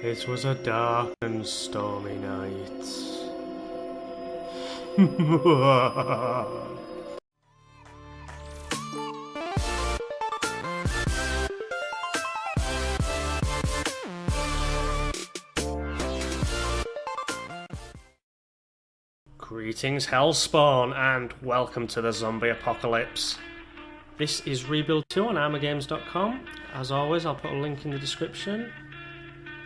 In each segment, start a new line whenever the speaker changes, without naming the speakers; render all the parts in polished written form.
It was a dark and stormy night. Greetings, Hellspawn, and welcome to the zombie apocalypse. This is Rebuild 2 on armorgames.com. As always, I'll put a link in the description.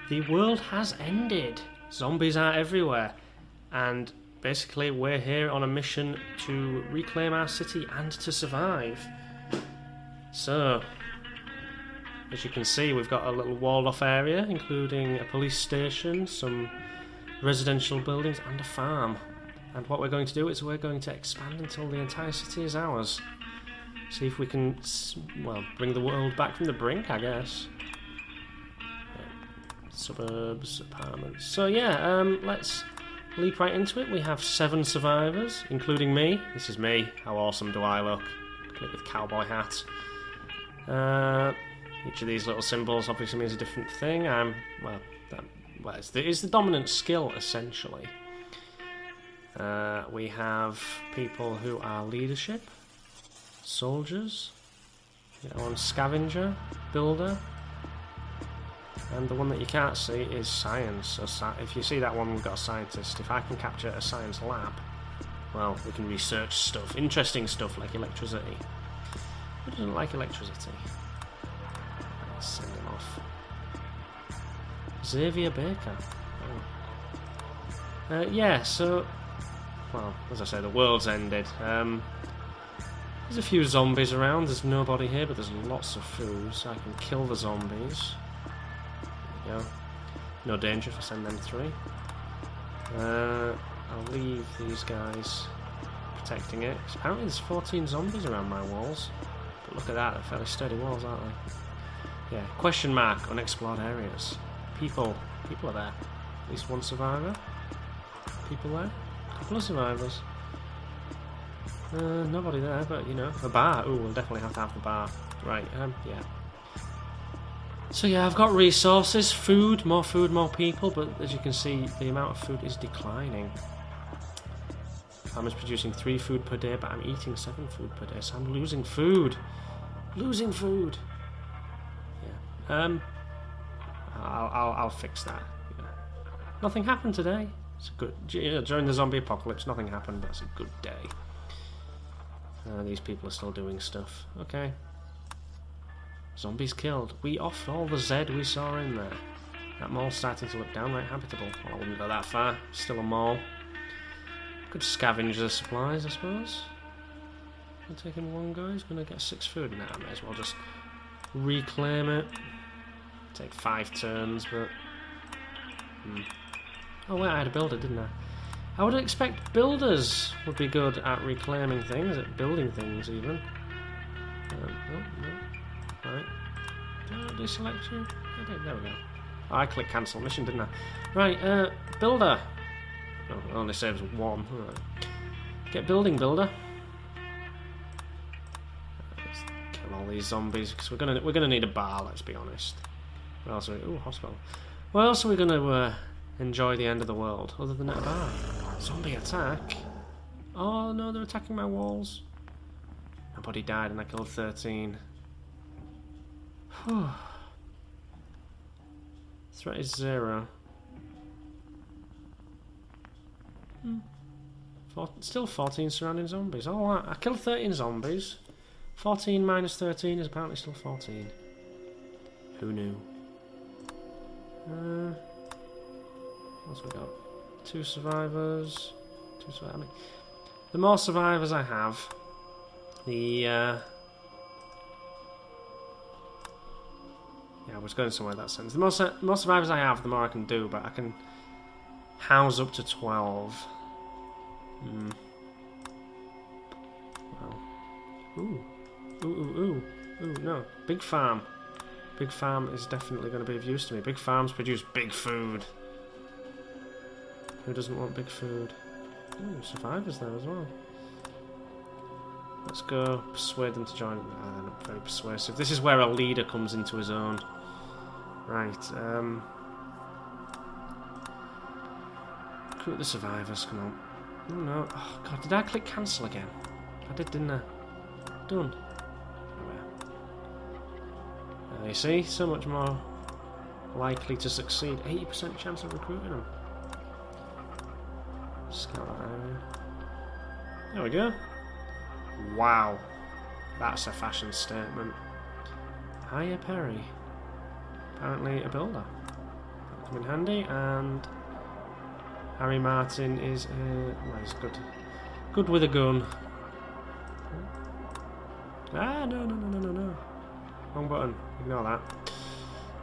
The world has ended. Zombies are everywhere. And basically, we're here on a mission to reclaim our city and to survive. So, as you can see, we've got a little walled off area, including a police station, some residential buildings, and a farm. And what we're going to do is we're going to expand until the entire city is ours. See if we can, well, bring the world back from the brink, I guess. Yeah. Suburbs, apartments. So yeah, let's leap right into it. We have 7 survivors, including me. This is me. How awesome do I look? Complete with cowboy hat. Each of these little symbols obviously means a different thing. It's the dominant skill, essentially. We have people who are leadership, soldiers, one scavenger, builder, and the one that you can't see is science. So if you see that one, we've got a scientist. If I can capture a science lab, well, we can research stuff, interesting stuff like electricity. Who doesn't like electricity? Let's send him off. Xavier Baker. Oh. Yeah, so... Well, as I say, the world's ended. There's a few zombies around. There's nobody here, but there's lots of food, so I can kill the zombies. There we go. No danger if I send them 3. I'll leave these guys protecting it. Apparently there's 14 zombies around my walls. But look at that, they're fairly sturdy walls, aren't they? Yeah, question mark, unexplored areas. People are there. At least one survivor. People there. Couple of survivors. Nobody there, but you know, a bar. Ooh, we'll definitely have to have the bar. Right, yeah. So yeah, I've got resources, food, more people, but as you can see, the amount of food is declining. Farmer's producing 3 food per day, but I'm eating 7 food per day, so I'm losing food. Losing food. Yeah. I'll fix that. Yeah. Nothing happened today. It's good. During the zombie apocalypse, nothing happened, but it's a good day. These people are still doing stuff. Okay. Zombies killed. We offed all the Z we saw in there. That mall's starting to look downright habitable. Well, I wouldn't go that far. Still a mall. Could scavenge the supplies, I suppose. I'll take him one guy. He's going to get 6 food. Nah, I may as well just reclaim it. Take 5 turns, but... Oh wait, I had a builder, didn't I? I would expect builders would be good at reclaiming things, at building things even. No. Right. Did I deselect you? I did, there we go. Oh, I clicked cancel mission, didn't I? Right, builder. Oh, it only saves 1. Right. Get building, builder. Let's kill all these zombies, because we're gonna need a bar, let's be honest. Where else are we? Ooh, hospital. Where else are we gonna enjoy the end of the world, other than at a bar? Zombie attack? Oh no, they're attacking my walls. Nobody died and I killed 13. Whew. Threat is 0. Still 14 surrounding zombies. Oh, I killed 13 zombies. 14 minus 13 is apparently still 14. Who knew? What's we got? 2 survivors. 2 survivors. I mean, the more survivors I have, the yeah, I was going somewhere in that sense. The more survivors I have, the more I can do. But I can house up to 12. Well, ooh, no, big farm. Big farm is definitely going to be of use to me. Big farms produce big food. Who doesn't want big food? Ooh, survivors there as well. Let's go persuade them to join. They're not very persuasive. This is where a leader comes into his own. Right, Recruit the survivors, come on. Oh no. Oh god, did I click cancel again? I did, didn't I? Done. You see, so much more likely to succeed. 80% chance of recruiting them. Scout that area. There we go. Wow. That's a fashion statement. Hiya Perry. Apparently a builder. That'll come in handy. And Harry Martin is well, he's good. Good with a gun. Ah, no. Wrong button. Ignore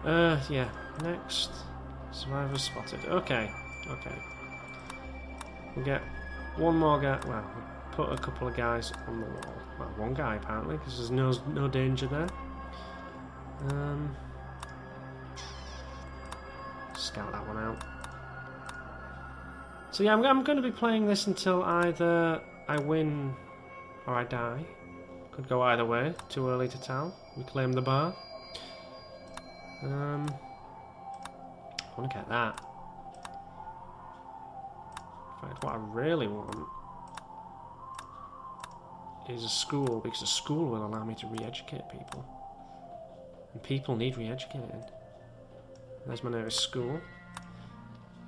that. Yeah. Next. Survivors spotted. Okay. We'll get one more guy. Well, we'll put a couple of guys on the wall. Well, one guy apparently, because there's no danger there. Scout that one out. So yeah, I'm going to be playing this until either I win or I die. Could go either way. Too early to tell. Reclaim the bar. I want to get that. In fact, what I really want is a school, because a school will allow me to re-educate people. And people need re-educating. There's my nearest school.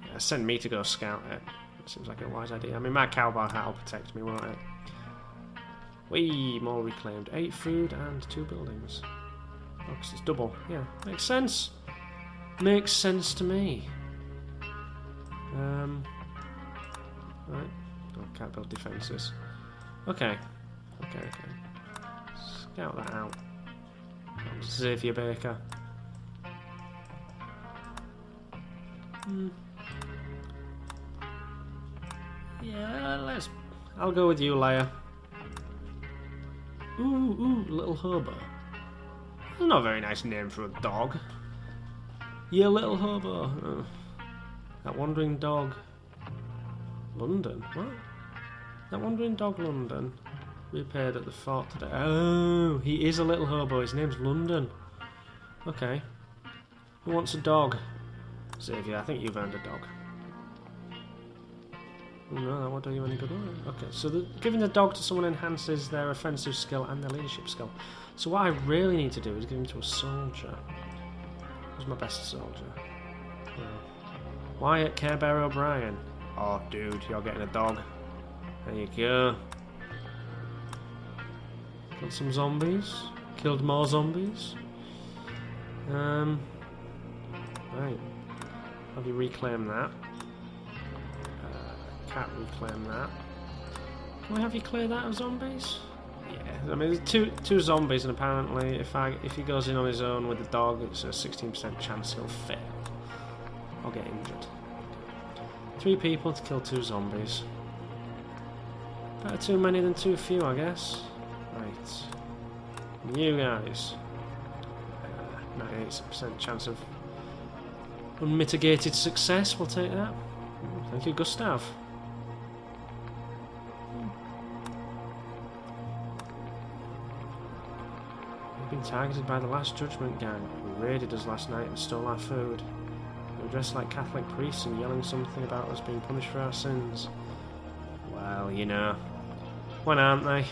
Yeah, send me to go scout it. It seems like a wise idea. I mean, my cowboy hat will protect me, won't it? Whee! More reclaimed. 8 food and 2 buildings. Oh, 'cause it's double. Yeah, makes sense. Makes sense to me. Right. Oh, can't build defences. Okay. Scout that out. Xavier Baker. Yeah, I'll go with you, Leia. Ooh, little hobo. That's not a very nice name for a dog. Yeah, little hobo. That wandering dog. London? What? That wandering dog London. Repaired at the fort today. Oh, he is a little hobo. His name's London. Okay. Who wants a dog? Xavier, I think you've earned a dog. Oh no, that won't do you any good. Okay, so giving the dog to someone enhances their offensive skill and their leadership skill. So what I really need to do is give him to a soldier. Who's my best soldier? Wyatt Care Bear O'Brien. Oh, dude, you're getting a dog. There you go. Killed some zombies. Killed more zombies. Right. Have you reclaimed that? Can't reclaim that. Can we have you clear that of zombies? Yeah. I mean, there's two zombies, and apparently, if he goes in on his own with the dog, it's a 16% chance he'll fail or get injured. 3 people to kill 2 zombies. Better too many than too few, I guess. Right. You guys. 98% chance of unmitigated success. We'll take that. Thank you, Gustav. We've been targeted by the Last Judgment gang, who raided us last night and stole our food. They were dressed like Catholic priests and yelling something about us being punished for our sins. Well, you know. When aren't they?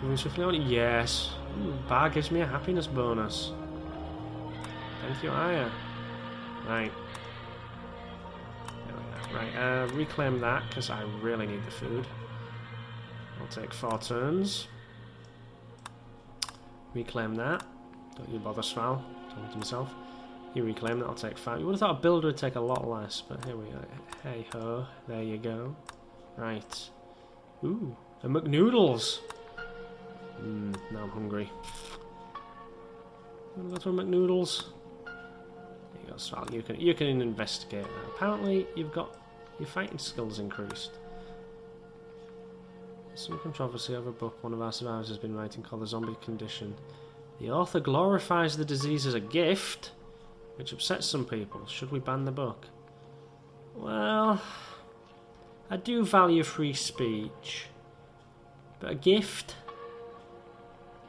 Moving swiftly on? Yes. Bar gives me a happiness bonus. Thank you, Aya. Right. There we are. Right, reclaim that, because I really need the food. I'll take 4 turns. Reclaim that. Don't you bother, Sval. Talking to myself. You reclaim that, I'll take 5. You would have thought a builder would take a lot less, but here we go. Hey ho, there you go. Right. Ooh, a McNoodles. Now I'm hungry. I'm gonna go to a McNoodles. There you go, Sval. You can investigate that. Apparently, you've got your fighting skills increased. Some controversy over a book one of our survivors has been writing called The Zombie Condition. The author glorifies the disease as a gift, which upsets some people. Should we ban the book? Well, I do value free speech, but a gift?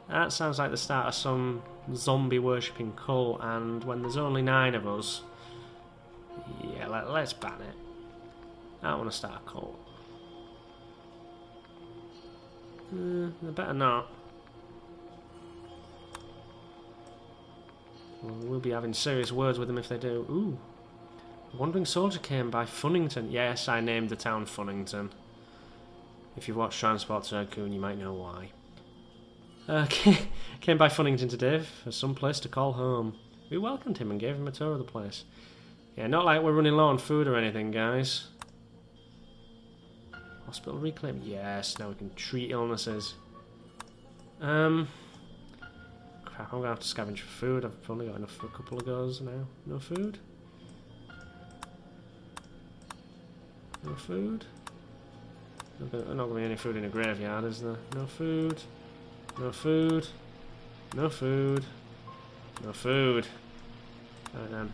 That sounds like the start of some zombie worshipping cult, and when there's only 9 of us, yeah, let's ban it. I don't want to start a cult. They better not. We'll be having serious words with them if they do. Ooh. A wandering soldier came by Funnington. Yes, I named the town Funnington. If you've watched Transport Tycoon, you might know why. Came by Funnington today for some place to call home. We welcomed him and gave him a tour of the place. Yeah, not like we're running low on food or anything, guys. Hospital reclaim. Yes, now we can treat illnesses. Crap, I'm gonna have to scavenge for food. I've only got enough for a couple of goes now. No food? No food? There's not gonna be any food in a graveyard, is there? No food. No food. No food. No food. Right then.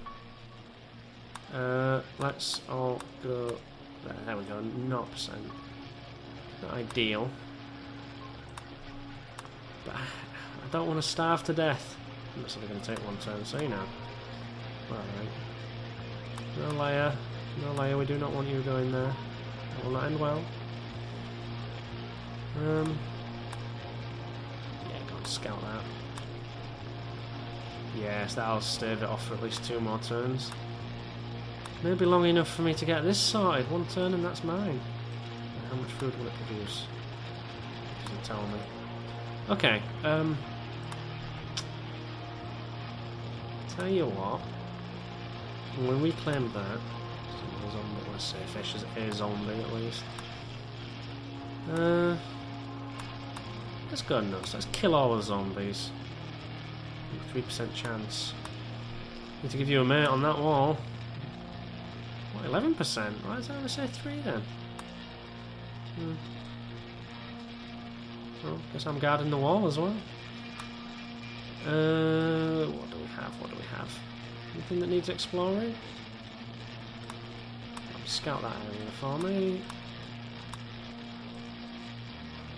Let's all go there we go, 0%. Not ideal. But I don't want to starve to death. I'm just only going to take one turn, so you know. Alright. No layer. No layer, we do not want you going there. That will not end well. Yeah, go and scout that. Yes, that'll stave it off for at least 2 more turns. Maybe long enough for me to get this sorted. 1 turn and that's mine. How much food will it produce? It doesn't tell me. Okay, tell you what. When we claim that, zombie, let's say fish is a zombie at least. Let's go nuts. Let's kill all the zombies. 3% chance. Need to give you a mate on that wall. What, 11%? Why does that only say 3 then? Well, guess I'm guarding the wall as well. What do we have? What do we have? Anything that needs exploring? Scout that area for me.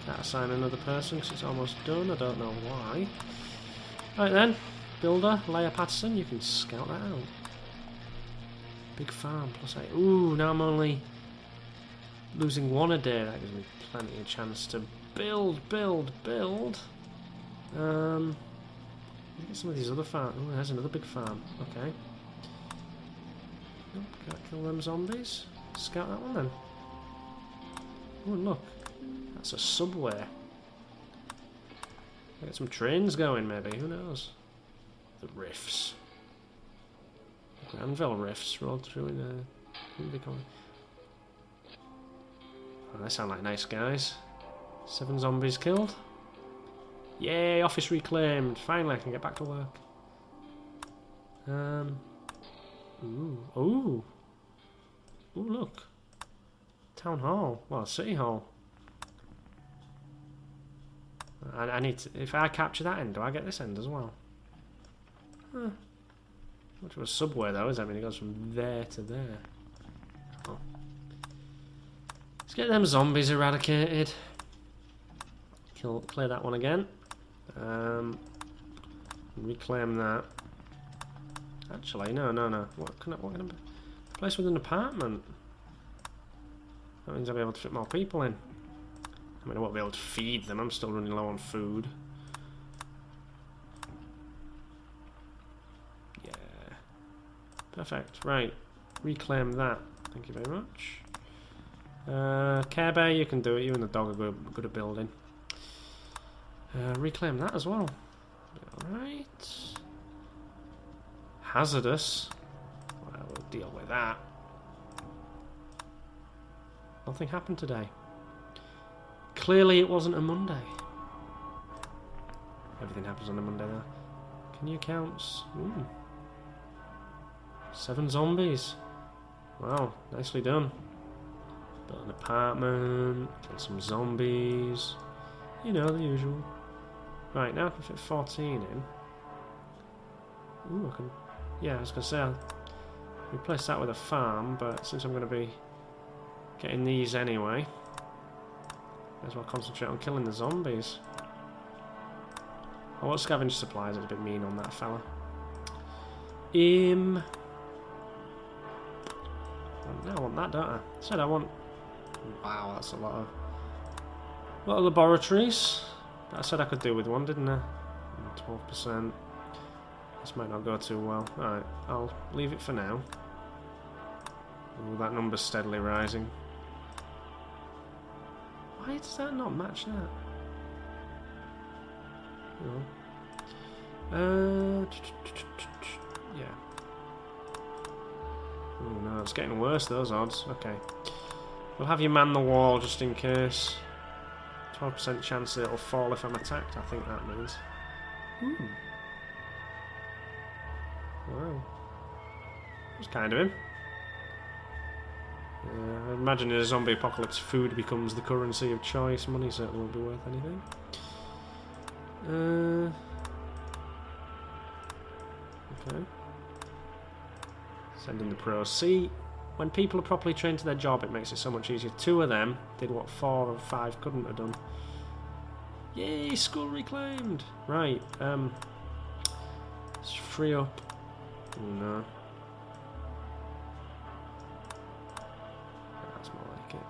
Can't assign another person because it's almost done. I don't know why. Right then, Builder, Leia Patterson, you can scout that out. Big farm, +8. Ooh, now I'm only losing 1 a day. That gives me plenty of chance to build. Get some of these other farms. Oh, there's another big farm. Okay. Nope, can't kill them zombies. Scout that one then. Oh, look. That's a subway. Get some trains going, maybe. Who knows? The rifts. Granville rifts rolled through in a... Oh, they sound like nice guys. 7 zombies killed. Yay, office reclaimed. Finally, I can get back to work. Ooh, look. Town hall. Well, city hall. I need to... If I capture that end, do I get this end as well? Huh. Much of a subway, though, is that? I mean, it goes from there to there. Oh. Let's get them zombies eradicated. Clear that one again. Reclaim that. Actually, no. What can I be? Place with an apartment. That means I'll be able to fit more people in. I mean, I won't be able to feed them. I'm still running low on food. Yeah. Perfect. Right. Reclaim that. Thank you very much. Care Bear, you can do it. You and the dog are good at building. Reclaim that as well. Alright. Hazardous. Well, we'll deal with that. Nothing happened today. Clearly it wasn't a Monday. Everything happens on a Monday though. Can you count? Ooh. 7 zombies. Wow, nicely done. Built an apartment, killed some zombies. You know, the usual. Right, now I can fit 14 in. Ooh, I can... Yeah, I was going to say, I'll replace that with a farm, but since I'm going to be getting these anyway, may as well concentrate on killing the zombies. I want scavenge supplies, it's a bit mean on that fella. Now I want that, don't I? Said I want... Wow, that's a lot of laboratories. But I said I could do with one, didn't I? 12%. This might not go too well. Alright, I'll leave it for now. Ooh, that number's steadily rising. Why does that not match that? Yeah. Oh no, it's getting worse, those odds. Okay. We'll have you man the wall just in case. 12% chance it'll fall if I'm attacked, I think that means. Ooh. Wow. That's kind of him. I imagine in a zombie apocalypse, food becomes the currency of choice. Money certainly won't be worth anything. Okay. Send in the pros. See, when people are properly trained to their job, it makes it so much easier. 2 of them did what 4 or 5 couldn't have done. Yay, school reclaimed! Right, let's free up. Oh, no. That's more like it.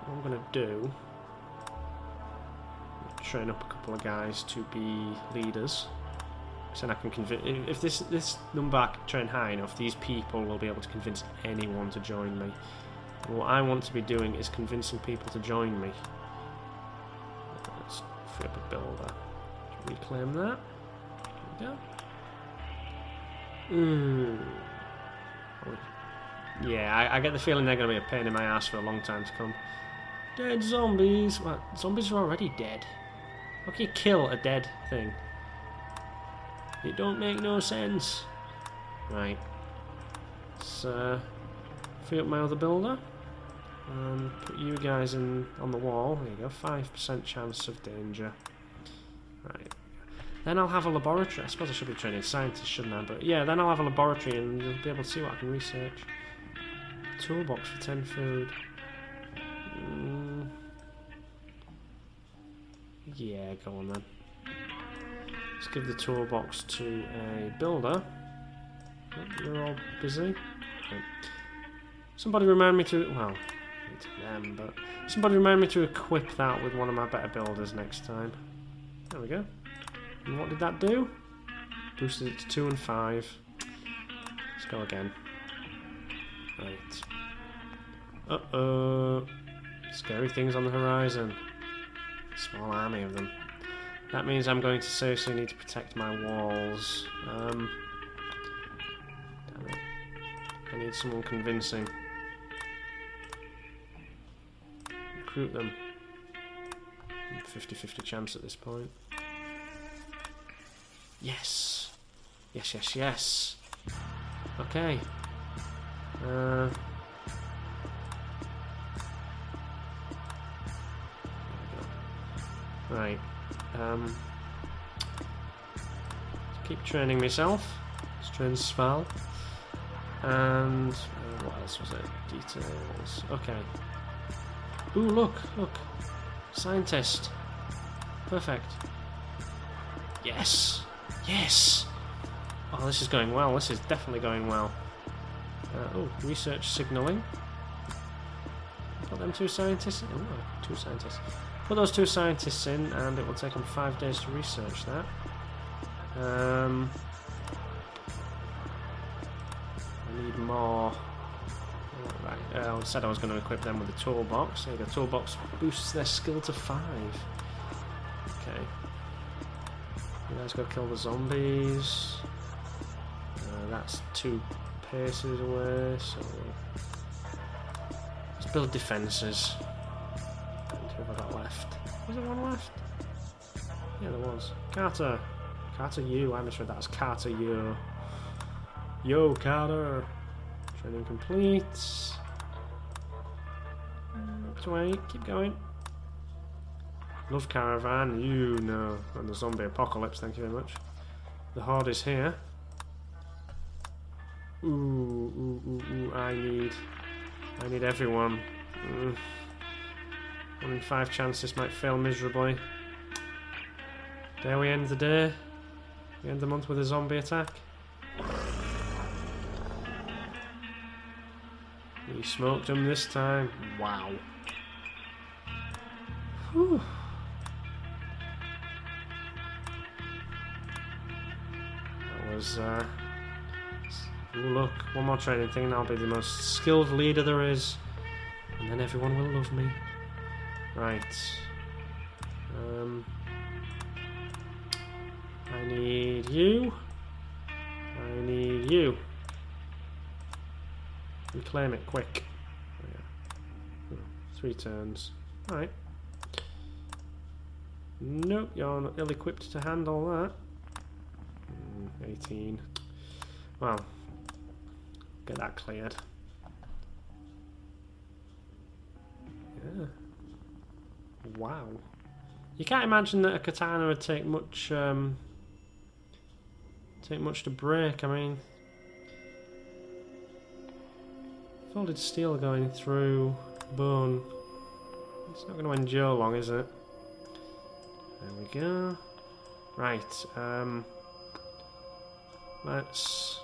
What I'm going to do... train up a couple of guys to be leaders. So then I can convince... If this number I can train high enough, these people will be able to convince anyone to join me. And what I want to be doing is convincing people to join me. Let's free up a builder. Reclaim that. There we go. Yeah, I get the feeling they're going to be a pain in my ass for a long time to come. Dead zombies. What? Zombies are already dead. How can you kill a dead thing? It don't make no sense. Right. Let's free up my other builder. And put you guys in on the wall. There you go. 5% chance of danger. Right. Then I'll have a laboratory. I suppose I should be training scientists, shouldn't I? But yeah, then I'll have a laboratory and you'll be able to see what I can research. Toolbox for 10 food. Yeah, go on then. Let's give the toolbox to a builder. Oh, you're all busy. Okay. Somebody remind me to... Well, it's them, but... Somebody remind me to equip that with one of my better builders next time. There we go. And what did that do? Boosted it to 2 and 5. Let's go again. Right. Uh-oh. Scary things on the horizon. Small army of them. That means I'm going to seriously need to protect my walls. Damn it. I need someone convincing. Recruit them. 50-50 chance at this point. Yes! Yes, yes, yes! Okay. Right. Keep training myself. Let's train Sval. And what else was it? Details. Okay. Ooh, look, look. Scientist. Perfect. Yes. Yes. Oh, this is going well. This is definitely going well. Oh, research signaling. Got them 2 scientists. Oh, 2 scientists. Put those 2 scientists in, and it will take them 5 days to research that. I need more. Right, I said I was going to equip them with a toolbox. There you go. Toolbox boosts their skill to 5. Okay. You guys go kill the zombies. That's 2 paces away, so let's build defences. Who have I got left? Was there one left? Yeah, there was. Carter. Carter U. I misread that as Carter U. Yo, Carter. Training complete. Up to 8. Keep going. Love caravan. You know. And the zombie apocalypse. Thank you very much. The horde is here. Ooh. I need everyone. 1 in 5 chance this might fail miserably. There we end the day. We end the month with a zombie attack. We smoked him this time. Wow. Whew. That was, ooh, look, one more training thing and I'll be the most skilled leader there is. And then everyone will love me. Right. I need you. I need you. Reclaim it quick. Oh, yeah. 3 turns. Right. Nope, you're not ill-equipped to handle that. 18. Well, get that cleared. Yeah. Wow. You can't imagine that a katana would take much to break. I mean, folded steel going through bone. It's not going to endure long, is it? There we go. Right. Let's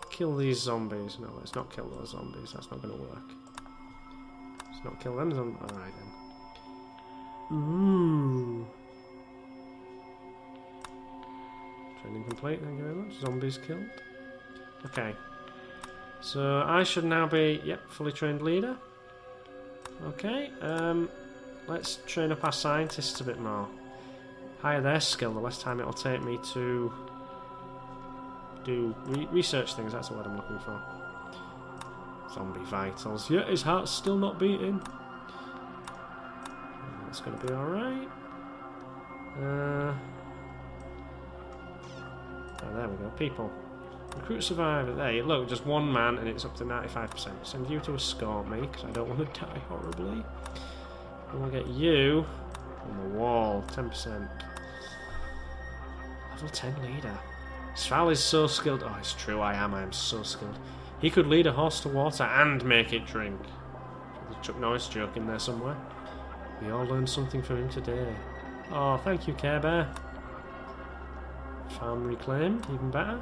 kill these zombies. No, let's not kill those zombies. That's not going to work. Let's not kill them zombies. Alright then. Ooh. Training complete, thank you very much. Zombies killed. Okay. So I should now be, yep, fully trained leader. Okay, let's train up our scientists a bit more. Higher their skill, the less time it'll take me to do research things, that's the word I'm looking for. Zombie vitals. Yeah, his heart's still not beating. That's going to be alright. Oh, there we go. People. Recruit survivor. There you look, just one man and it's up to 95%. Send you to escort me, because I don't want to die horribly. And we'll get you on the wall. 10%. Level 10 leader. Sval is so skilled. Oh, it's true, I am so skilled. He could lead a horse to water and make it drink. There's a Chuck Norris joke in there somewhere. We all learned something from him today. Oh, thank you, Care Bear. Farm reclaimed, even better.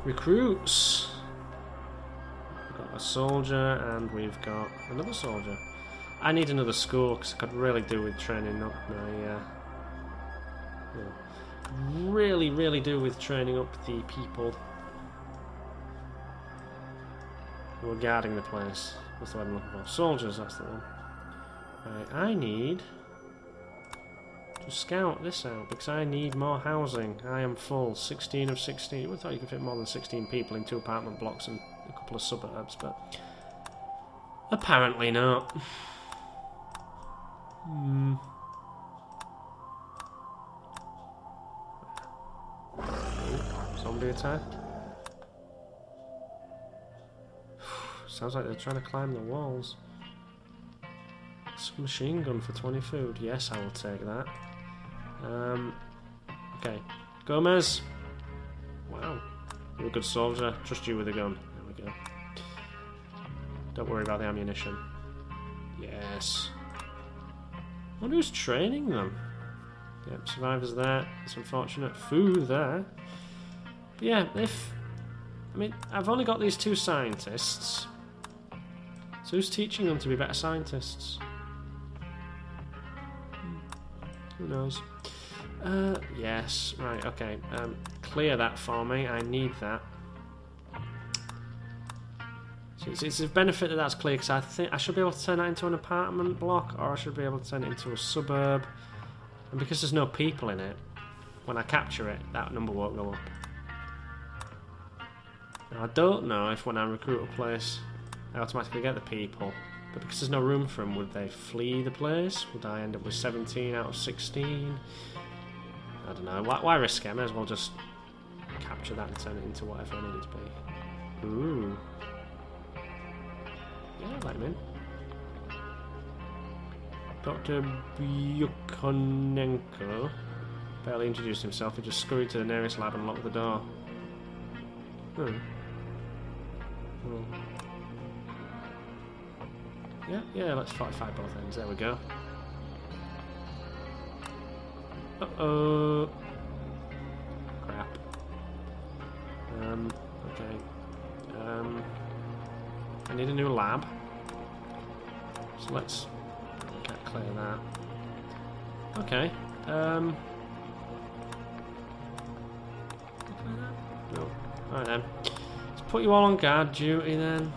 Recruits. We've got a soldier and we've got another soldier. I need another school because I could really do with training up my... really do with training up the people who are guarding the place. That's the one I'm looking for. Soldiers, that's the one. Right, I need to scout this out because I need more housing. I am full. 16 of 16. I thought you could fit more than 16 people in 2 apartment blocks and a couple of suburbs, but apparently not. Zombie attack. Sounds like they're trying to climb the walls. Machine gun for 20 food. Yes, I will take that. Okay. Gomez. Wow. You're a good soldier. Trust you with a gun. There we go. Don't worry about the ammunition. Yes. I wonder who's training them. Yep, survivors there. It's unfortunate. Food there. But yeah, I mean, I've only got these 2 scientists. So who's teaching them to be better scientists? Who knows? Yes. Right, okay. Clear that for me. I need that. So it's a benefit that that's clear, because I think I should be able to turn that into an apartment block, or I should be able to turn it into a suburb. And because there's no people in it, when I capture it, that number won't go up. Now, I don't know if when I recruit a place, I automatically get the people. But because there's no room for them, would they flee the place? Would I end up with 17 out of 16? I don't know. Why risk it? I may as well just capture that and turn it into whatever I need it to be. Ooh. Yeah, let him in. Dr. Bukonenko barely introduced himself. He just scurried to the nearest lab and locked the door. Yeah, let's fortify both ends. There we go. Uh-oh. Crap. Okay. I need a new lab. So let's clear that. Okay. No. Alright then. Let's put you all on guard duty then.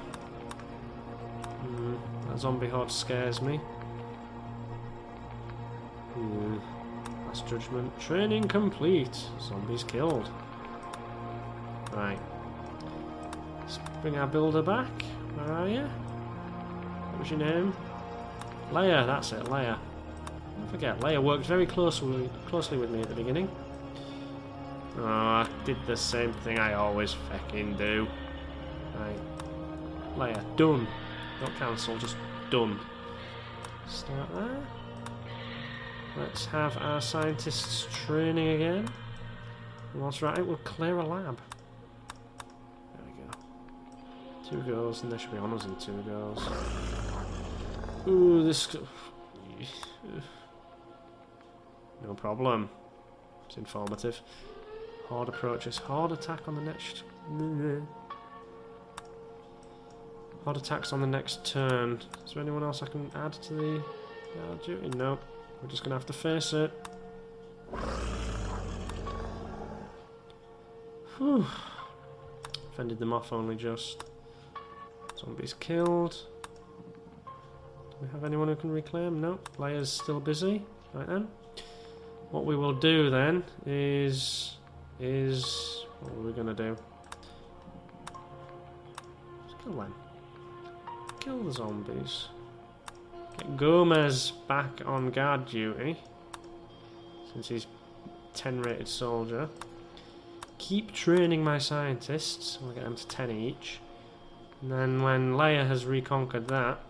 That zombie horde scares me. Last judgment. Training complete. Zombies killed. Right. Let's bring our builder back. Where are you? What was your name? Leia, that's it, Leia. Don't forget, Leia worked very closely with me at the beginning. Oh, I did the same thing I always fucking do. Right. Leia, done. Not cancel, just done. Start there. Let's have our scientists training again. And whilst we're at it, we'll clear a lab. There we go. 2 goes, and there should be honours in 2 goes. Ooh, this... No problem. It's informative. Horde approaches. Horde attack on the next... Horde attacks on the next turn. Is there anyone else I can add to the duty? No. We're just going to have to face it. Whew. Fended them off only just. Zombies killed. Do we have anyone who can reclaim? No. Leia's still busy. Right then. What we will do then is... What are we going to do? Let's kill them. Kill the zombies. Get Gomez back on guard duty. Since he's 10 rated soldier. Keep training my scientists. We'll get them to 10 each. And then when Leia has reconquered that...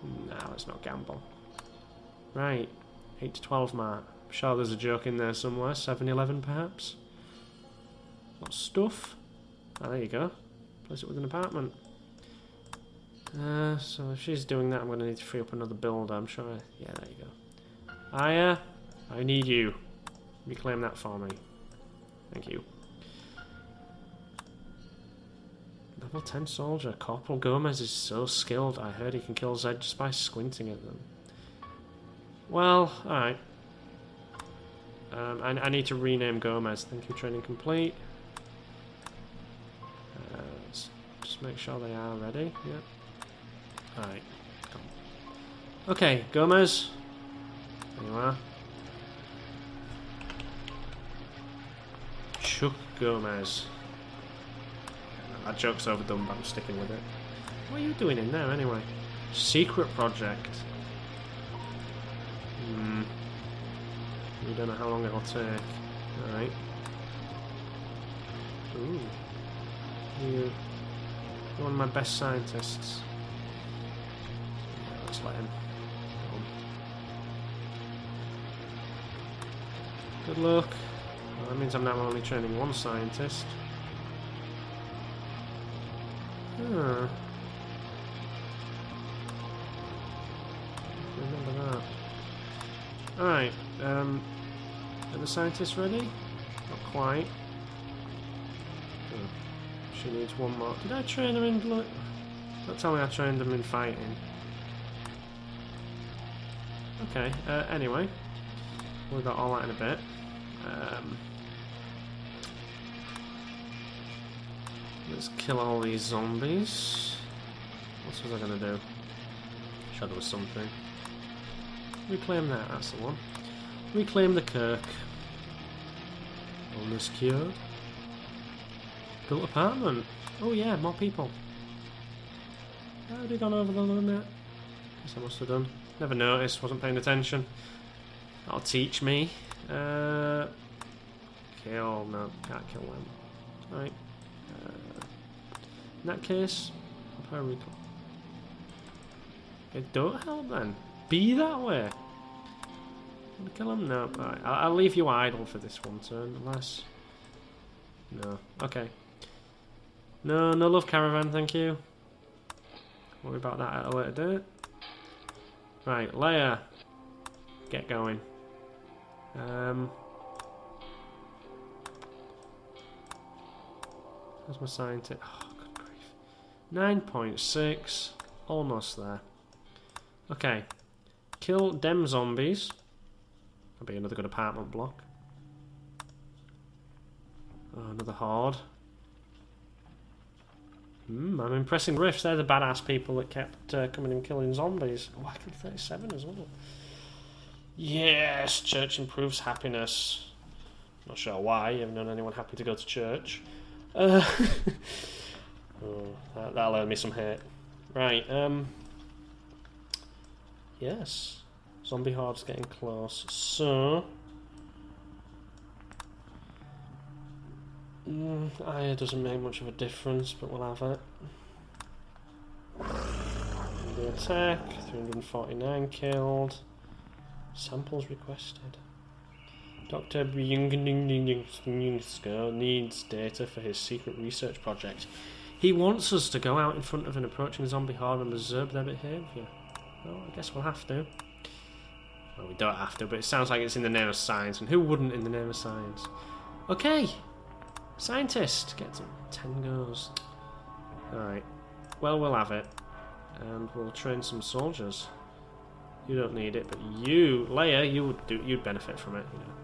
No, let's not gamble. Right. 8 to 12 mark. I'm sure there's a joke in there somewhere. 7-11 perhaps. What stuff? Ah, there you go. Place it with an apartment. So if she's doing that, I'm going to need to free up another builder. I'm sure. Yeah, there you go. Aya, I need you. Reclaim that for me. Thank you. Level 10 soldier. Corporal Gomez is so skilled. I heard he can kill Zed just by squinting at them. Well, alright. I need to rename Gomez. Thank you, training complete. Let's just make sure they are ready. Yep. Alright. Okay, Gomez. There you are. Chuck Gomez. That joke's overdone, but I'm sticking with it. What are you doing in there anyway? Secret project. We don't know how long it'll take. Alright. Ooh. You're one of my best scientists. Yeah, let's let him go on. Good luck. Well, that means I'm now only training one scientist. Huh. Remember that. Alright, are the scientists ready? Not quite. Oh, she needs one more. Did I train her in blood? Don't tell me I trained them in fighting. Okay, anyway. We've got all that in a bit. Let's kill all these zombies. What was I going to do? Sure there was something. Reclaim that, that's the one. Reclaim the Kirk. Illness cured. Built apartment. Oh yeah, more people. Have they gone over the limit? Guess I must have done. Never noticed, wasn't paying attention. That'll teach me. Kill, no, can't kill them. Right. In that case, I'll probably reclaim. It don't help then. Be that way. Kill him? No. Alright, I'll leave you idle for this one turn, unless... No. Okay. No love caravan, thank you. Worry about that at a later date. Right, Leia. Get going. Where's my scientist? Oh, good grief. 9.6. Almost there. Okay. Kill dem zombies. That'll be another good apartment block. Oh, another horde. I'm impressing Rifts. They're the badass people that kept coming and killing zombies. Oh, I killed 37 as well. Yes! Church improves happiness. Not sure why. You haven't known anyone happy to go to church. Oh, that'll earn me some hate. Right, yes. Zombie horde's getting close. So... it doesn't make much of a difference, but we'll have it. The attack, 349 killed. Samples requested. Dr. Bjunginsko needs data for his secret research project. He wants us to go out in front of an approaching zombie horde and observe their behaviour. Well, I guess we'll have to. Well, we don't have to, but it sounds like it's in the name of science, and who wouldn't in the name of science? Okay! Scientist! Get to 10 goes. Alright. Well, we'll have it. And we'll train some soldiers. You don't need it, but you, Leia, you'd benefit from it, you know.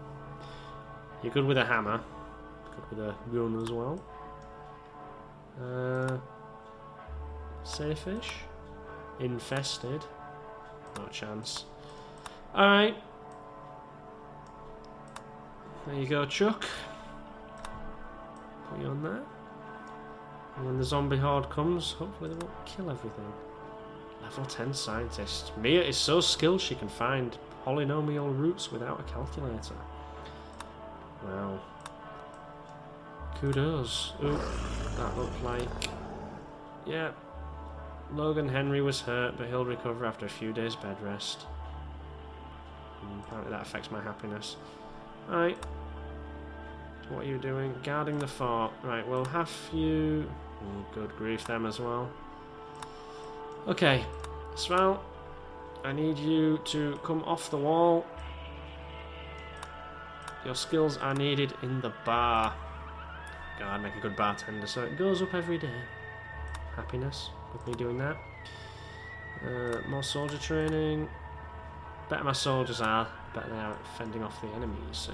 You're good with a hammer. Good with a gun as well. Safe-ish. Infested. No chance. Alright. There you go, Chuck. Put you on there. And when the zombie horde comes, hopefully they won't kill everything. Level 10 scientist. Mia is so skilled she can find polynomial roots without a calculator. Wow. Kudos. Ooh, that looked like... Yeah. Logan Henry was hurt, but he'll recover after a few days bed rest. Apparently that affects my happiness. Right. What are you doing? Guarding the fort. Right, we'll have you... Oh, good grief, them as well. Okay. Sval, I need you to come off the wall. Your skills are needed in the bar. God, make a good bartender, so it goes up every day. Happiness with me doing that. More soldier training. Better my soldiers are, better they are at fending off the enemy, you see.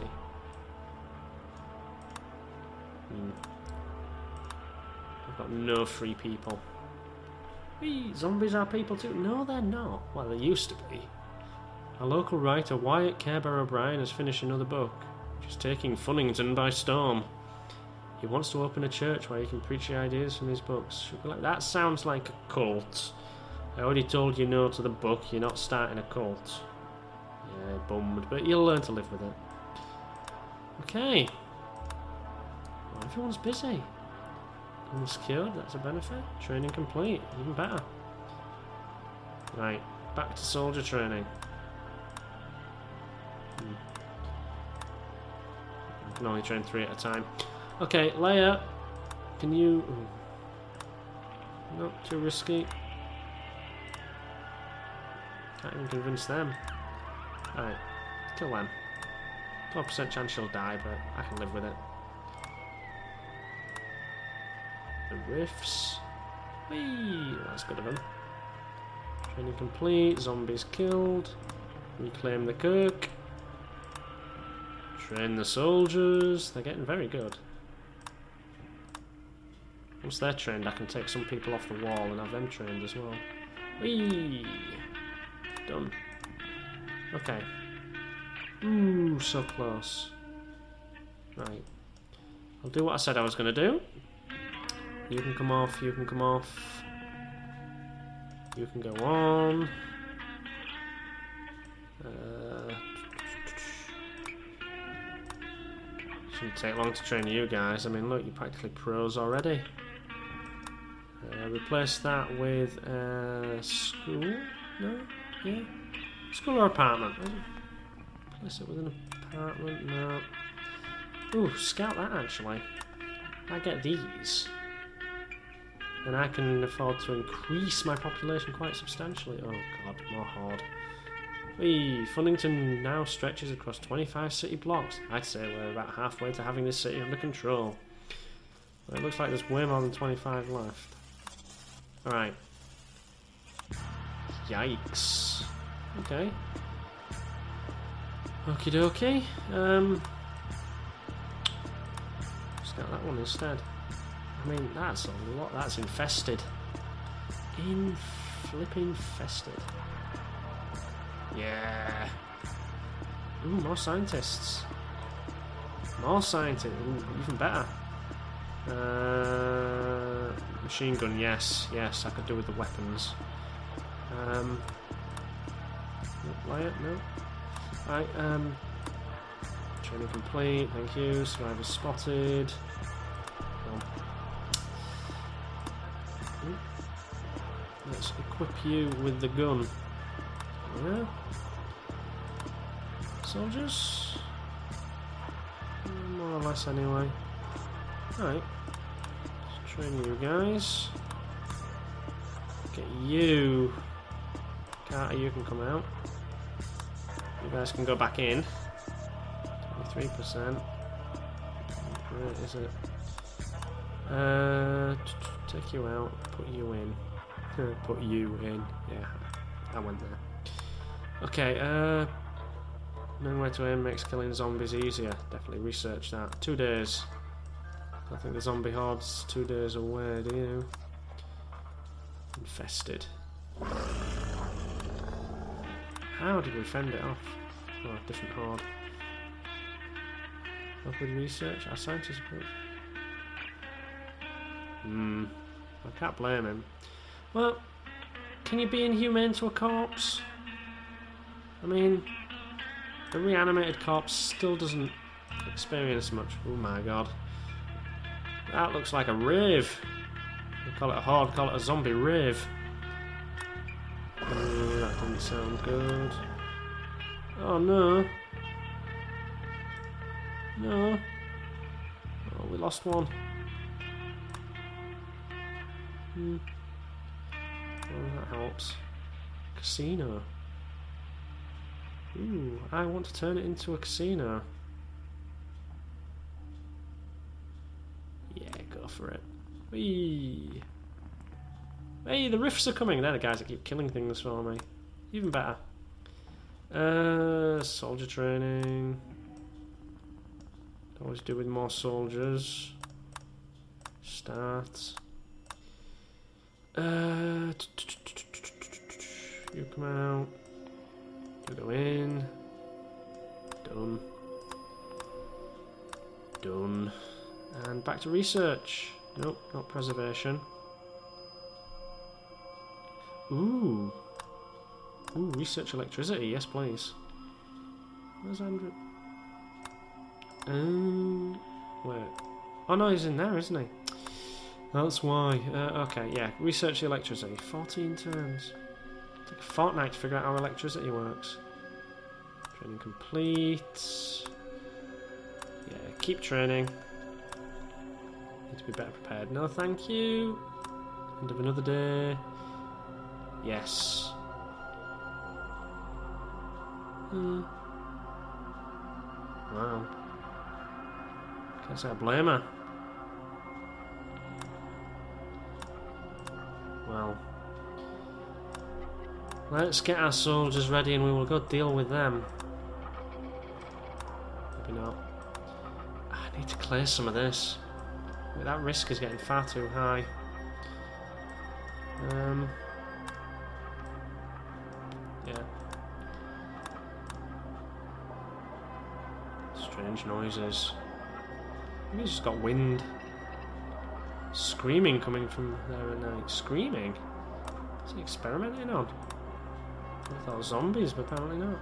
I've got no free people. Whee, zombies are people too. No, they're not. Well, they used to be. Our local writer, Wyatt Kerber O'Brien, has finished another book, which is taking Funnington by storm. He wants to open a church where he can preach the ideas from his books. That sounds like a cult. I already told you no to the book. You're not starting a cult. Yeah, bummed, but you'll learn to live with it. Okay. Well, everyone's busy. Everyone's secured, that's a benefit. Training complete, even better. Right, back to soldier training. I can only train 3 at a time. Okay, Leia, can you... Ooh. Not too risky. Can't even convince them. Alright, kill them. 12% chance she'll die, but I can live with it. The Rifts. Whee! That's good of them. Training complete. Zombies killed. Reclaim the Kirk. Train the soldiers. They're getting very good. Once they're trained, I can take some people off the wall and have them trained as well. Whee! Done. Okay. Ooh, so close. Right. I'll do what I said I was going to do. You can come off, you can come off. You can go on. Shouldn't take long to train you guys. I mean, look, you're practically pros already. Replace that with school? No? Yeah? School or apartment? Replace it with an apartment? No. Ooh, scout that actually. I get these. And I can afford to increase my population quite substantially. Oh god, more horde. Whee, Funnington now stretches across 25 city blocks. I'd say we're about halfway to having this city under control. But it looks like there's way more than 25 left. Alright. Yikes. Okay. Okie dokie. Just got that one instead. I mean, that's a lot. That's infested. Flipping-fested. Yeah. Ooh, more scientists. More scientists. Ooh, even better. Machine gun, yes. Yes, I could do with the weapons. Riot, no. Right, training complete, thank you. Survivor spotted. Let's equip you with the gun. Yeah. Soldiers? More or less, anyway. Right. Let's train you guys. Get you. Carter, you can come out. You guys can go back in. 23%. Where is it? Take you out. Put you in. Put you in. Yeah, I went there. Okay, knowing where to aim makes killing zombies easier. Definitely research that. 2 days. I think the zombie horde's 2 days away, do you? Infested. How did we fend it off? Oh, different horde. Help with research? Our scientists approach. I can't blame him. Well, can you be inhumane to a corpse? I mean, a reanimated corpse still doesn't experience much. Oh my god. That looks like a rave. They call it a horde, call it a zombie rave. Oh, that didn't sound good. Oh no. No. Oh, we lost one. Oh, that helps. Casino. Ooh, I want to turn it into a casino. Yeah, go for it. Whee! Hey, the rifts are coming. They're the guys that keep killing things for me. Even better. Soldier training. Always do with more soldiers. Start. You come out. You go in. Done. Done. And back to research. Nope, not preservation. Ooh. Ooh, research electricity. Yes, please. Where's Andrew? Wait. Oh no, he's in there, isn't he? That's why. Okay, yeah. Research electricity. 14 turns. Take a fortnight to figure out how electricity works. Training complete. Yeah, keep training. Need to be better prepared. No, thank you. End of another day. Yes. Wow. Can't say I blame her. Well. Let's get our soldiers ready and we will go deal with them. Maybe not. I need to clear some of this. That risk is getting far too high. Yeah. Strange noises. Maybe it's just got wind. Screaming coming from there at night. Screaming? Is he experimenting on? I thought zombies, but apparently not.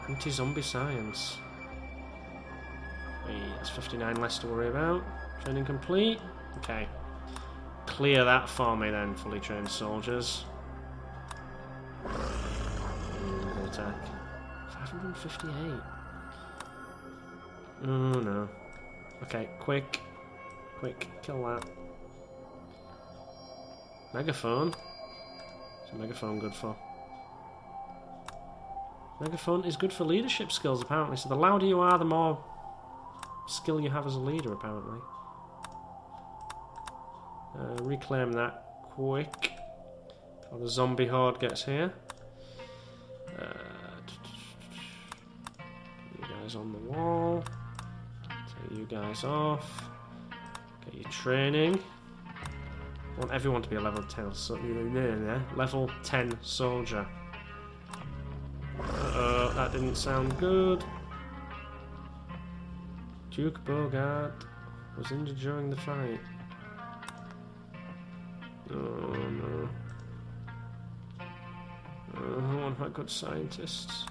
Anti-zombie science. Hey, that's 59 less to worry about. Training complete. Okay. Clear that for me then, fully trained soldiers. Attack. 558. Oh no. Okay, quick. Quick, kill that. Megaphone? What's a megaphone good for? Megaphone is good for leadership skills, apparently. So the louder you are, the more skill you have as a leader, apparently. Reclaim that quick before the zombie horde gets here. You guys on the wall. Take you guys off. Get your training. I want everyone to be a level 10. So, level 10 soldier. Uh-oh, that didn't sound good. Duke Bogart was injured during the fight. Oh no. I want my good scientists.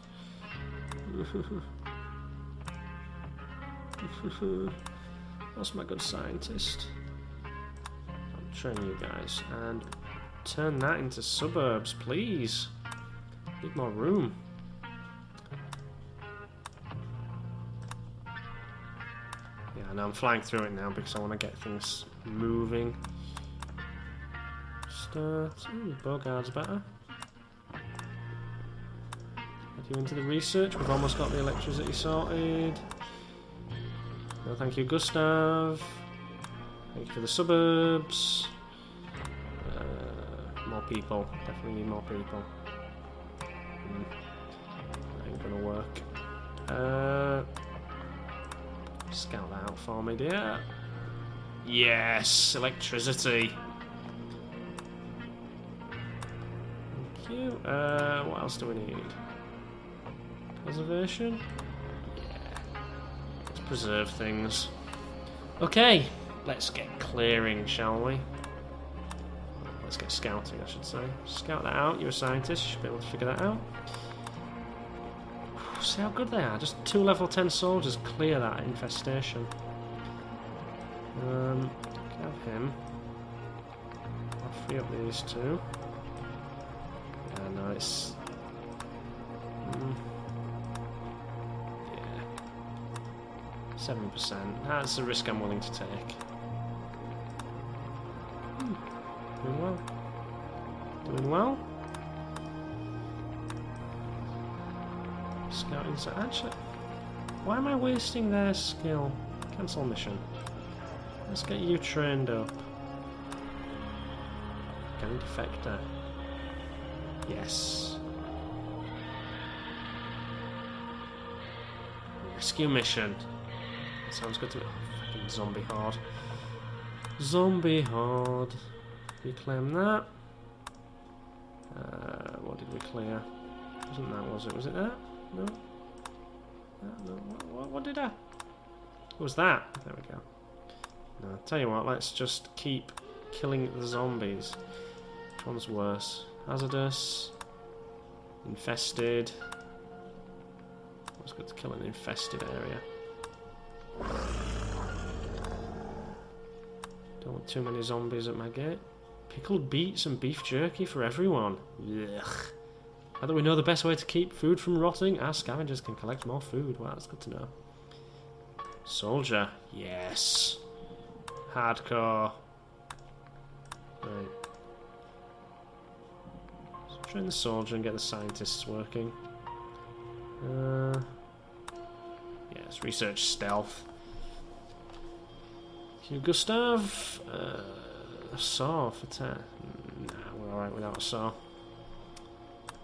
What's my good scientist? I'll train you guys and turn that into suburbs, please. Need more room. Yeah, I know I'm flying through it now because I want to get things moving. Start. Ooh, Bogart's better. Add you into the research. We've almost got the electricity sorted. No, thank you, Gustav. Thank you for the suburbs. More people. Definitely need more people. That ain't gonna work. Scout that out for me, dear. Yes, electricity. Thank you. What else do we need? Preservation? Yeah. Let's preserve things. Okay, let's get clearing, shall we? Let's get scouting, I should say. Scout that out. You're a scientist. You should be able to figure that out. See how good they are. Just 2 level 10 soldiers clear that infestation. Can have him. I'll free up these 2. Yeah, no, it's... yeah. 7%. That's a risk I'm willing to take. Doing well. Doing well. Scouting. So actually, why am I wasting their skill? Cancel mission. Let's get you trained up. Gang defector. Yes. Rescue mission. That sounds good to me. Fucking zombie horde. Zombie horde. Reclaim that. What did we clear? Wasn't that, was it? Was it that? No? No. What did I... What was that? There we go. No, I'll tell you what, let's just keep killing the zombies. Which one's worse? Hazardous. Infested. It's good to kill an infested area. Don't want too many zombies at my gate. Pickled beets and beef jerky for everyone. Ugh. Now that we know the best way to keep food from rotting, our scavengers can collect more food. Wow, that's good to know. Soldier. Yes. Hardcore. Right. So train the soldier and get the scientists working. Yes, research stealth. You, Gustav. A saw for 10. Nah, we're alright without a saw.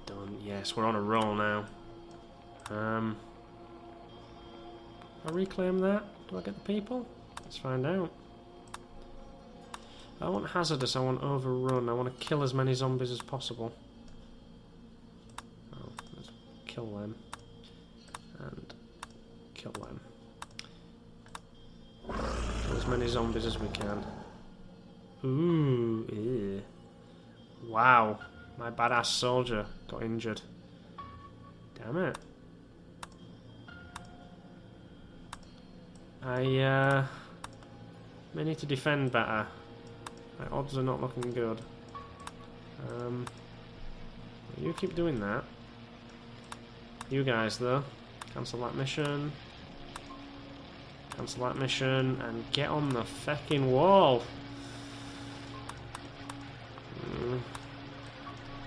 Done. Yes, we're on a roll now. I reclaim that. Do I get the people? Let's find out. I want hazardous, I want overrun, I want to kill as many zombies as possible. Oh, let's kill them. And kill them. Kill as many zombies as we can. Ooh, ew. Wow, my badass soldier got injured. Damn it. I may need to defend better. My odds are not looking good. You keep doing that. You guys, though, cancel that mission. Cancel that mission and get on the fucking wall.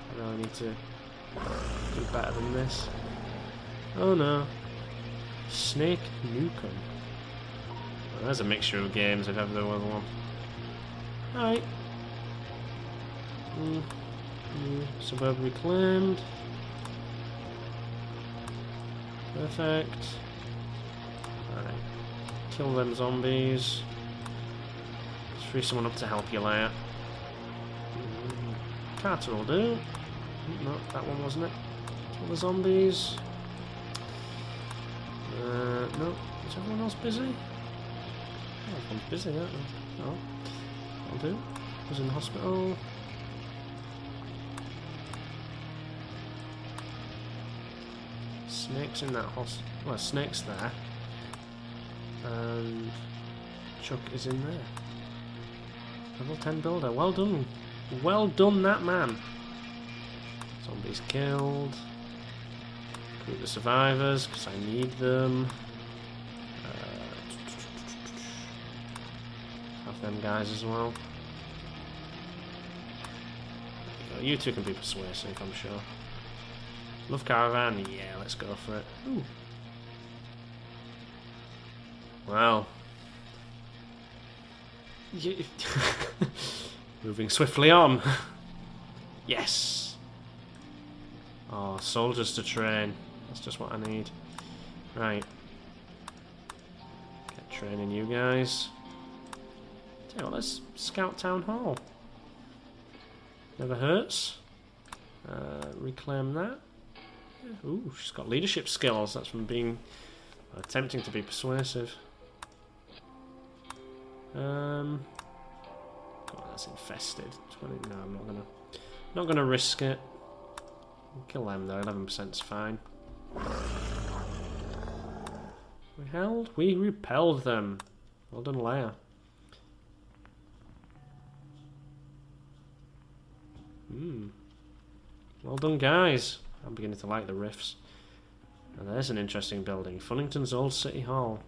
I really need to do better than this. Oh no. Snake Nukem. Well, there's a mixture of games if ever there was one. Alright. Suburb reclaimed. Perfect. Alright. Kill them zombies. Let's free someone up to help you later. Carter will do. No, that one wasn't it. Kill the zombies. No. Is everyone else busy? Oh, everyone's busy, aren't they? No. I'll do. Who's in the hospital? Snake's in that hospital. Well, Snake's there. And Chuck is in there. Level 10 builder. Well done. Well done, that man. Zombies killed. Recruit the survivors, because I need them. Have them guys as well. You two can be persuasive, I'm sure. Love caravan? Yeah, let's go for it. Ooh. Well. Moving swiftly on. Yes. Oh, soldiers to train. That's just what I need. Right. Get training you guys. Tell you what, let's scout town hall. Never hurts. Reclaim that. Ooh, she's got leadership skills. That's from being attempting to be persuasive. God, that's infested. 20. No, I'm not gonna risk it. Kill them though. 11%'s fine. We repelled them. Well done, Leia. Well done, guys. I'm beginning to like the riffs. And there's an interesting building. Funnington's Old City Hall.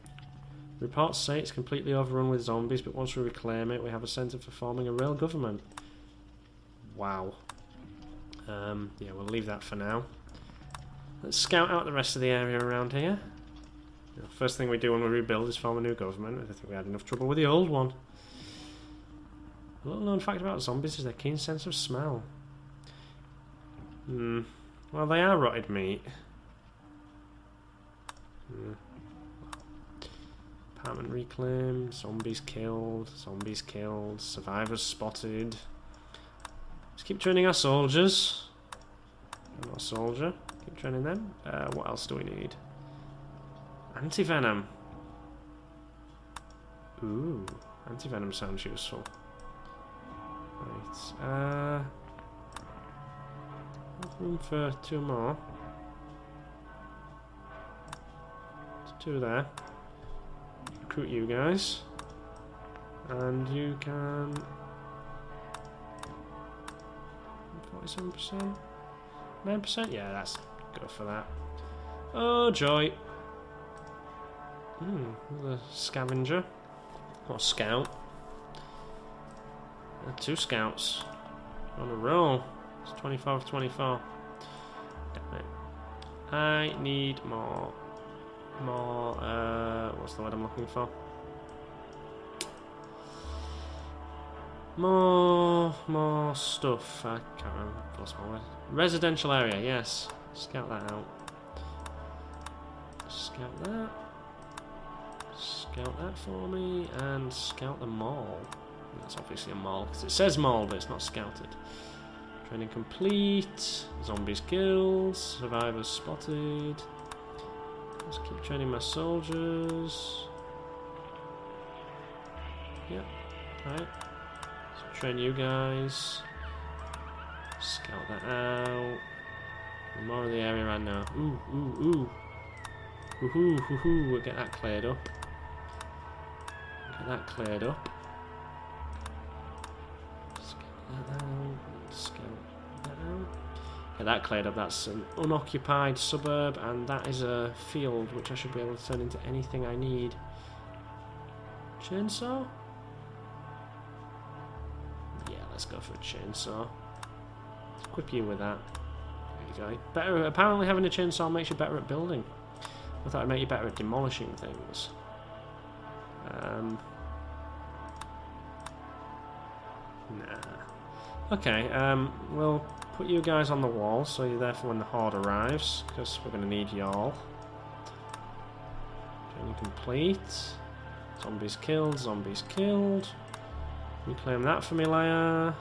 Reports say it's completely overrun with zombies, but once we reclaim it, we have a centre for forming a real government. Wow. Yeah, we'll leave that for now. Let's scout out the rest of the area around here. First thing we do when we rebuild is form a new government. I think we had enough trouble with the old one. A little known fact about zombies is their keen sense of smell. Well, they are rotted meat. Apartment reclaimed, zombies killed, survivors spotted. Let's keep training our soldiers. I'm not a soldier. Keep training them. What else do we need? Anti-venom. Ooh, anti-venom sounds useful. Right, room for 2 more. There's 2 there. Recruit you guys. And you can... 47%? 9%? Yeah, that's go for that. Oh, joy. Another scavenger. Or scout. 2 scouts. On a roll. It's 24 of 24. Damn it. I need more... what's the word I'm looking for? More stuff. I can't remember. I've lost my word. Residential area, yes. Scout that out. Scout that. Scout that for me. And scout the mall. That's obviously a mall, because it says mall, but it's not scouted. Training complete. Zombies killed. Survivors spotted. Let's keep training my soldiers. Yep. Alright. Let's train you guys. Scout that out. More of the area right now. Ooh. We'll get that cleared up. Get that cleared up. Get that cleared up. That's an unoccupied suburb, and that is a field which I should be able to turn into anything I need. Chainsaw? Yeah, let's go for a chainsaw. Let's equip you with that. There you go. Better. Apparently having a chainsaw makes you better at building. I thought it'd make you better at demolishing things. Nah. Okay, we'll put you guys on the wall so you're there for when the horde arrives, because we're going to need y'all. Training complete. Zombies killed, zombies killed. Reclaim that for me, Leia.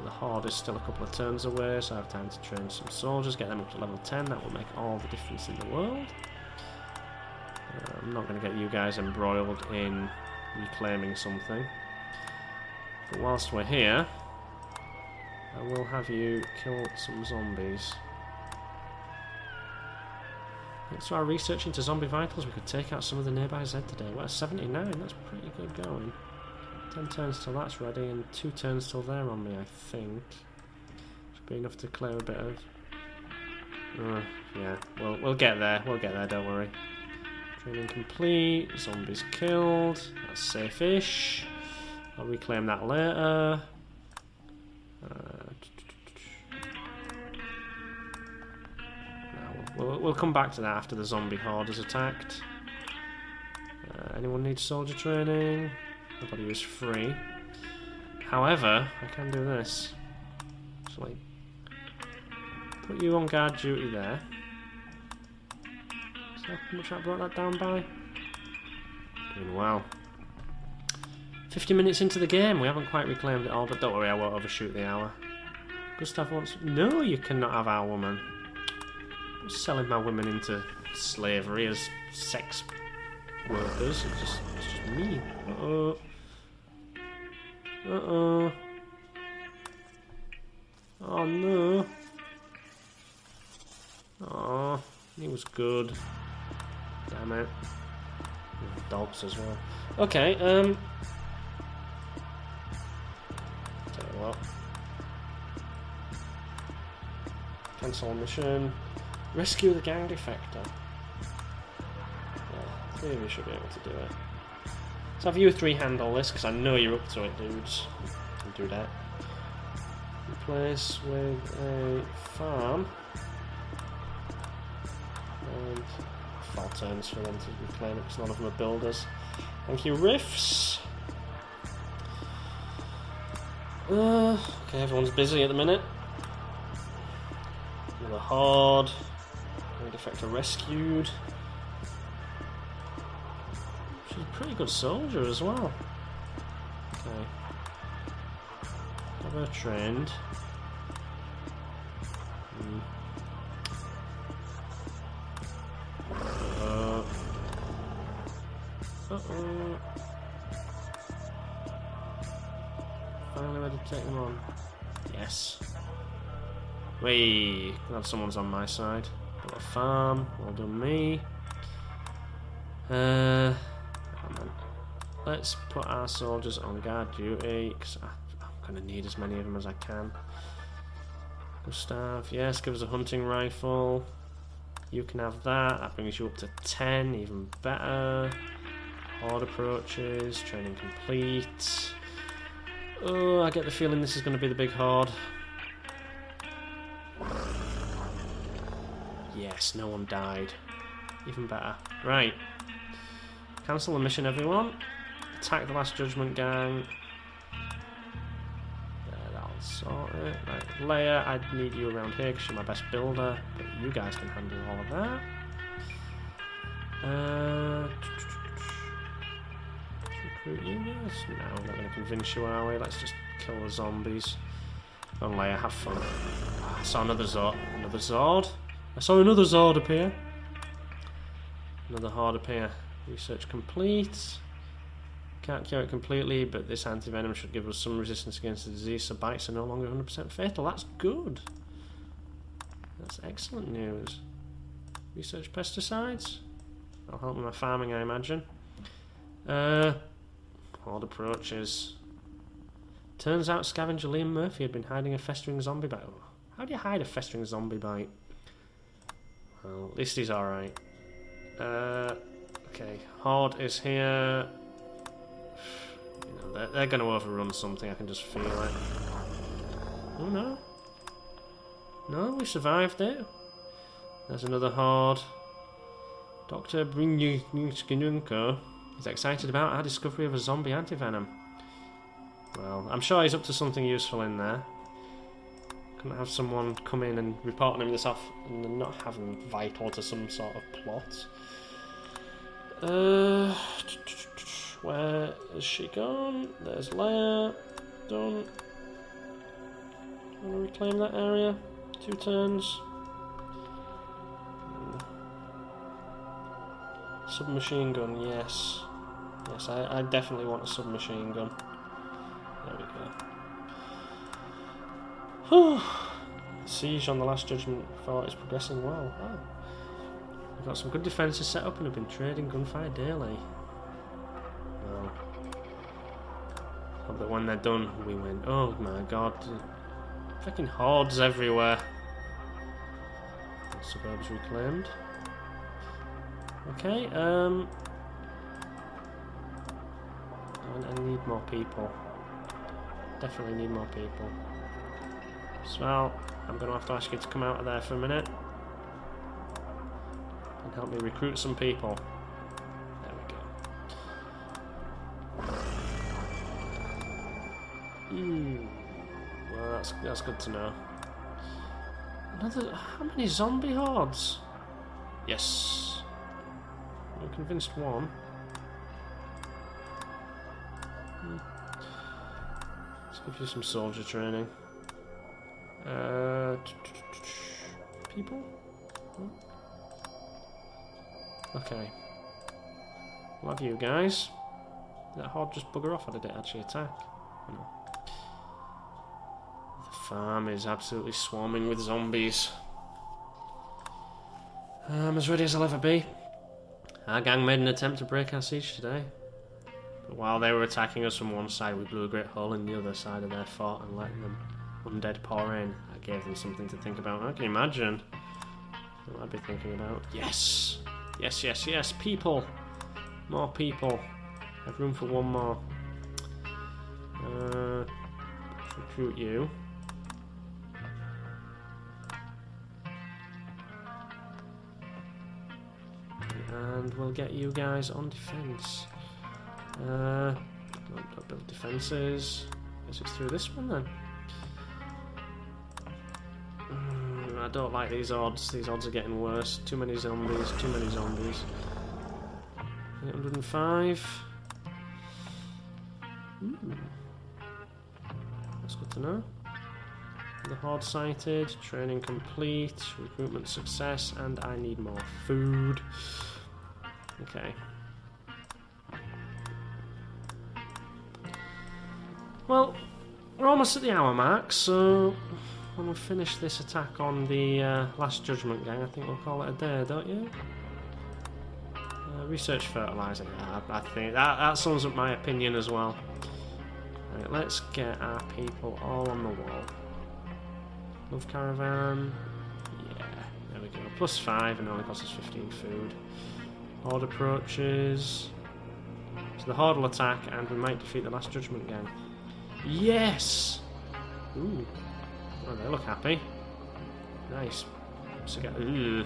The horde is still a couple of turns away, so I have time to train some soldiers, get them up to level 10. That will make all the difference in the world. I'm not going to get you guys embroiled in reclaiming something. But whilst we're here, I will have you kill some zombies. Thanks to our research into zombie vitals, we could take out some of the nearby Z today. Well, 79, that's pretty good going. 10 turns till that's ready, and 2 turns till they're on me, I think. Should be enough to clear a bit of... yeah, we'll get there, don't worry. Training complete, zombies killed, that's safe-ish. I'll reclaim that later. We'll come back to that after the zombie horde is attacked. Anyone need soldier training? Nobody was free. However, I can do this. So, like, put you on guard duty there. So how much I brought that down by? Doing well. 50 minutes into the game, we haven't quite reclaimed it all, but don't worry, I won't overshoot the hour. Gustav wants... No, you cannot have our woman. I'm selling my women into slavery as sex workers. It's just me. Uh-oh. Uh-oh. Oh, no. Oh, he was good. Damn it. Dogs as well. Okay, tell you what. Cancel mission. Rescue the gang defector. Yeah, 3 of you should be able to do it. Let's have you 3 handle this, because I know you're up to it, dudes. You can do that. Replace with a farm. And 4 turns for them to reclaim it, because none of them are builders. Thank you, Riffs. Okay, everyone's busy at the minute. Another horde. Defector rescued. She's a pretty good soldier as well. Okay. Have her trained. Uh-oh. Finally ready to take them on. Yes. Wait, glad someone's on my side. Got a farm, well done me. Let's put our soldiers on guard duty, because I'm going to need as many of them as I can. Gustav, yes, give us a hunting rifle. You can have that, that brings you up to 10, even better. Horde approaches, training complete. Oh, I get the feeling this is going to be the big horde. Yes, no one died. Even better. Right. Cancel the mission, everyone. Attack the last judgment gang. There, that'll sort it. Right, Leia, I need you around here because you're my best builder. But you guys can handle all of that. Recruit you guys? No, we're not going to convince you, are we? Let's just kill the zombies. Go on, Leia, have fun. Oh, I saw another Zord. Another Zord? I saw another Zord appear. Another horde appear. Research complete. Can't cure it completely, but this anti-venom should give us some resistance against the disease, so bites are no longer 100% fatal. That's good. That's excellent news. Research pesticides. That'll help with my farming, I imagine. Horde approaches. Turns out Scavenger Liam Murphy had been hiding a festering zombie bite. How do you hide a festering zombie bite? Well, at least he's alright. Okay, Horde is here. You know, they're going to overrun something, I can just feel it. Oh no. No, we survived it. There's another Horde. Dr. Brinuskinunko is excited about our discovery of a zombie antivenom. Well, I'm sure he's up to something useful in there. Couldn't have someone come in and reporting him this off and not have him vital to some sort of plot. Where is she gone? There's Leia. Done. Want to reclaim that area? 2 turns. Submachine gun, yes. Yes, I definitely want a submachine gun. There we go. Siege on the Last Judgment fort is progressing well. Wow. We've got some good defences set up and have been trading gunfire daily. Well, hope that when they're done, we win. Oh my god. Freaking hordes everywhere. Suburbs reclaimed. Okay, I need more people. Definitely need more people. Sval, I'm going to have to ask you to come out of there for a minute and help me recruit some people. There we go. Well, that's good to know. How many zombie hordes? Yes. I'm convinced one. Let's give you some soldier training. People? Okay. Love you guys. Did that horde just bugger off or did it actually attack? No. The farm is absolutely swarming with zombies. I'm as ready as I'll ever be. Our gang made an attempt to break our siege today. But while they were attacking us from one side, we blew a great hole in the other side of their fort and let them undead pour in. That gave them something to think about. I can imagine what I'd be thinking about. Yes! Yes, yes, yes! People! More people. I have room for one more. Recruit you. And we'll get you guys on defense. Don't build defenses. Guess it's through this one then. I don't like these odds. These odds are getting worse. Too many zombies. Too many zombies. 805. That's good to know. The horde sighted. Training complete. Recruitment success. And I need more food. Okay. Well, we're almost at the hour mark, so when we finish this attack on the Last Judgment gang, I think we'll call it a day, don't you? Research fertilizer. Yeah, I think that sums up my opinion as well. Right, let's get our people all on the wall. Love caravan. Yeah, there we go. +5 and only costs us 15 food. Horde approaches. So the horde will attack and we might defeat the Last Judgment gang. Yes! Ooh. Oh, they look happy. Nice. So get, ooh.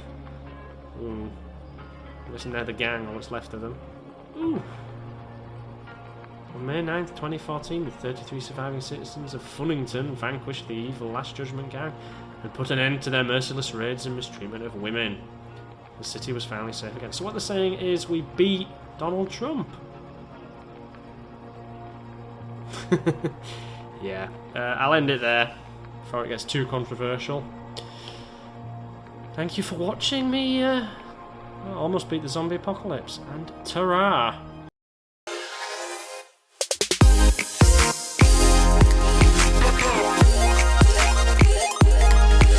Ooh. I'm guessing they're the gang or what's left of them. Ooh. On May 9th, 2014, the 33 surviving citizens of Funnington vanquished the evil Last Judgment gang and put an end to their merciless raids and mistreatment of women. The city was finally safe again. So what they're saying is we beat Donald Trump. Yeah, I'll end it there before it gets too controversial. Thank you for watching me almost beat the zombie apocalypse, and ta-ra!